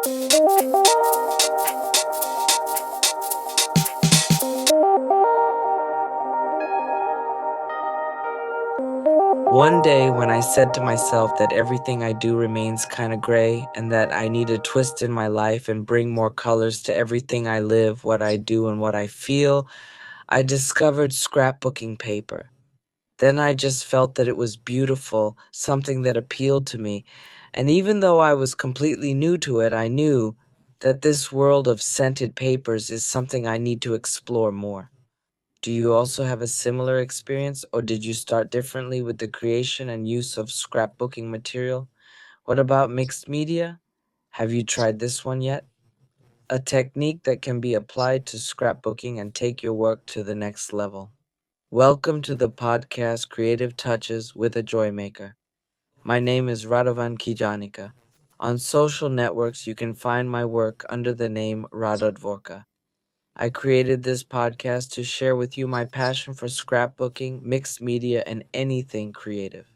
One day, when I said to myself that everything I do remains kind of gray and that I need a twist in my life and bring more colors to everything I live, what I do, and what I feel, I discovered scrapbooking paper. Then I just felt that it was beautiful, something that appealed to me. And even though I was completely new to it, I knew that this world of scented papers is something I need to explore more. Do you also have a similar experience, or did you start differently with the creation and use of scrapbooking material? What about mixed media? Have you tried this one yet? A technique that can be applied to scrapbooking and take your work to the next level. Welcome to the podcast Creative Touches with a Joymaker. My name is Radovan Kijanika. On social networks, you can find my work under the name Radotvorca. I created this podcast to share with you my passion for scrapbooking, mixed media, and anything creative.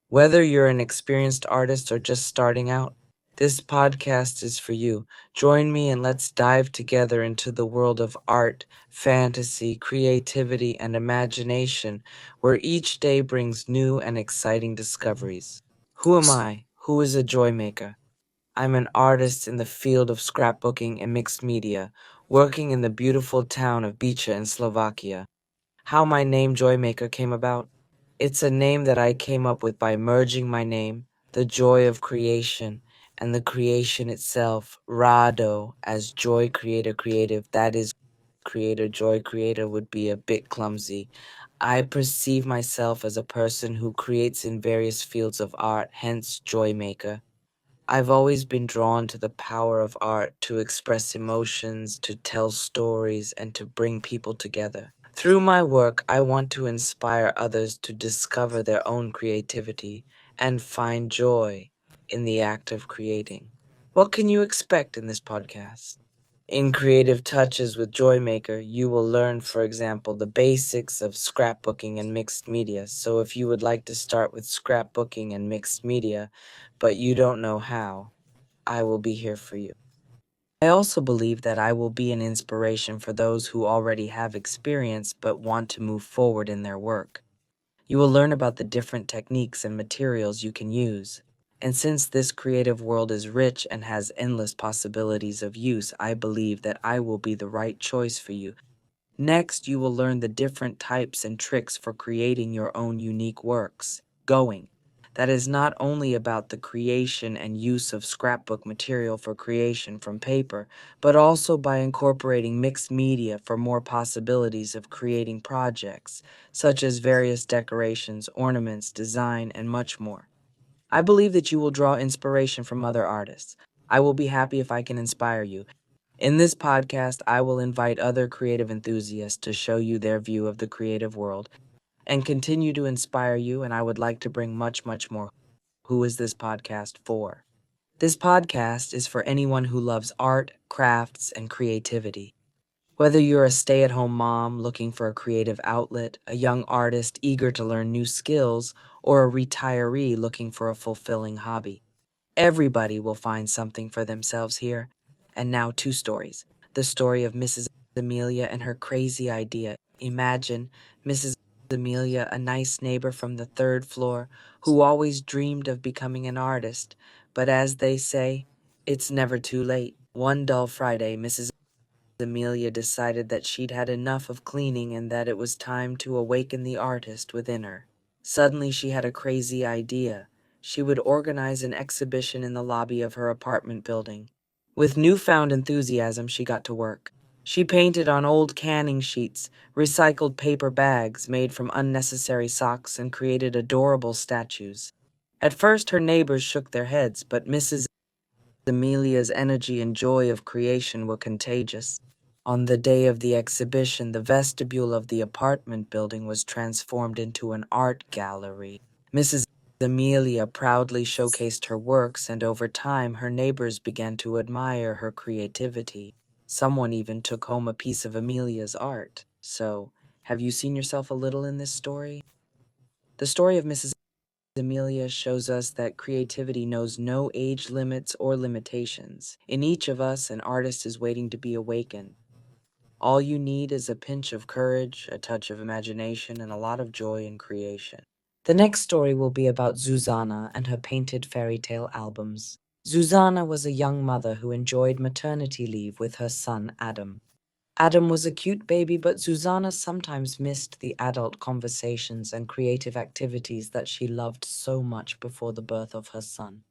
Whether you're an experienced artist or just starting out, this podcast is for you. Join me and let's dive together into the world of art, fantasy, creativity, and imagination, where each day brings new and exciting discoveries. Who am I? Who is a joy maker? I'm an artist in the field of scrapbooking and mixed media, working in the beautiful town of Bicha in Slovakia. How my name Joymaker came about? It's a name that I came up with by merging my name, the joy of creation, and the creation itself, Rado, as joy creator creative. That is, creator, joy creator would be a bit clumsy. I perceive myself as a person who creates in various fields of art, hence Joymaker. I've always been drawn to the power of art to express emotions, to tell stories, and to bring people together. Through my work, I want to inspire others to discover their own creativity and find joy in the act of creating. What can you expect in this podcast? In Creative Touches with Joymaker, you will learn, for example, the basics of scrapbooking and mixed media. So if you would like to start with scrapbooking and mixed media, but you don't know how, I will be here for you. I also believe that I will be an inspiration for those who already have experience but want to move forward in their work. You will learn about the different techniques and materials you can use. And since this creative world is rich and has endless possibilities of use, I believe that I will be the right choice for you. Next, you will learn the different types and tricks for creating your own unique works. Going. That is not only about the creation and use of scrapbook material for creation from paper, but also by incorporating mixed media for more possibilities of creating projects, such as various decorations, ornaments, design, and much more. I believe that you will draw inspiration from other artists. I will be happy if I can inspire you. In this podcast, I will invite other creative enthusiasts to show you their view of the creative world and continue to inspire you, and I would like to bring much, much more. Who is this podcast for? This podcast is for anyone who loves art, crafts, and creativity. Whether you're a stay-at-home mom looking for a creative outlet, a young artist eager to learn new skills, or a retiree looking for a fulfilling hobby, everybody will find something for themselves here. And now two stories. The story of Mrs. Amelia and her crazy idea. Imagine Mrs. Amelia, a nice neighbor from the third floor, who always dreamed of becoming an artist. But as they say, it's never too late. One dull Friday, Mrs. Amelia decided that she'd had enough of cleaning and that it was time to awaken the artist within her. Suddenly she had a crazy idea. She would organize an exhibition in the lobby of her apartment building. With newfound enthusiasm, she got to work. She painted on old canning sheets, recycled paper bags made from unnecessary socks, and created adorable statues. At first, her neighbors shook their heads, but Mrs. Amelia's energy and joy of creation were contagious. On the day of the exhibition, the vestibule of the apartment building was transformed into an art gallery. Mrs. Amelia proudly showcased her works, and over time, her neighbors began to admire her creativity. Someone even took home a piece of Amelia's art. So, have you seen yourself a little in this story? The story of Mrs. Amelia shows us that creativity knows no age limits or limitations. In each of us, an artist is waiting to be awakened. All you need is a pinch of courage, a touch of imagination, and a lot of joy in creation. The next story will be about Zuzana and her painted fairy tale albums. Zuzana was a young mother who enjoyed maternity leave with her son, Adam. Adam was a cute baby, but Zuzana sometimes missed the adult conversations and creative activities that she loved so much before the birth of her son.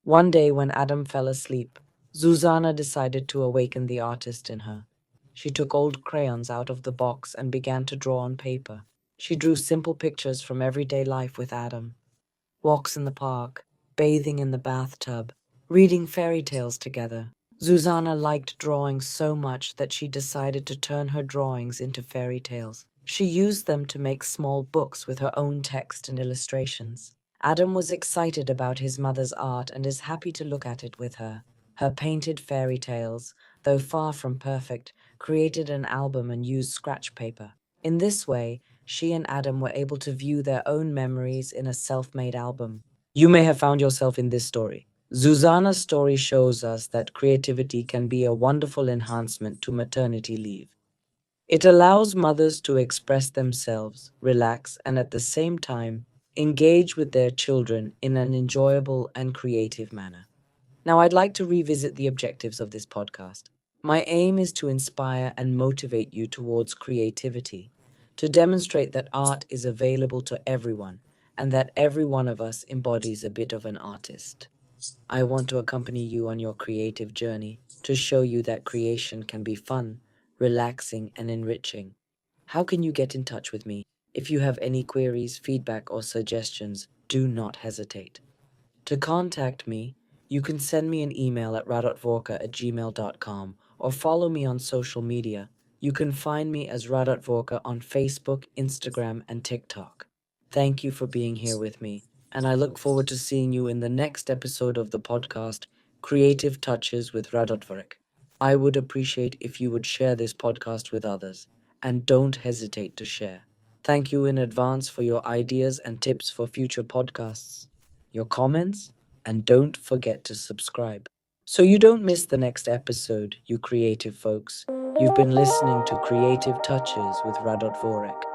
One day, when Adam fell asleep, Zuzana decided to awaken the artist in her. She took old crayons out of the box and began to draw on paper. She drew simple pictures from everyday life with Adam: walks in the park, bathing in the bathtub, reading fairy tales together. Zuzana liked drawing so much that she decided to turn her drawings into fairy tales. She used them to make small books with her own text and illustrations. Adam was excited about his mother's art and is happy to look at it with her. Her painted fairy tales, though far from perfect, created an album and used scratch paper. In this way, she and Adam were able to view their own memories in a self-made album. You may have found yourself in this story. Zuzana's story shows us that creativity can be a wonderful enhancement to maternity leave. It allows mothers to express themselves, relax, and at the same time, engage with their children in an enjoyable and creative manner. Now, I'd like to revisit the objectives of this podcast. My aim is to inspire and motivate you towards creativity, to demonstrate that art is available to everyone and that every one of us embodies a bit of an artist. I want to accompany you on your creative journey to show you that creation can be fun, relaxing, and enriching. How can you get in touch with me? If you have any queries, feedback, or suggestions, do not hesitate. To contact me, you can send me an email at radotvorca@gmail.com or follow me on social media. You can find me as Radotvorca on Facebook, Instagram, and TikTok. Thank you for being here with me, and I look forward to seeing you in the next episode of the podcast, Creative Touches with Radotvorc. I would appreciate if you would share this podcast with others, and don't hesitate to share. Thank you in advance for your ideas and tips for future podcasts, your comments, and don't forget to subscribe so you don't miss the next episode, you creative folks. You've been listening to Creative Touches with Radotvorec.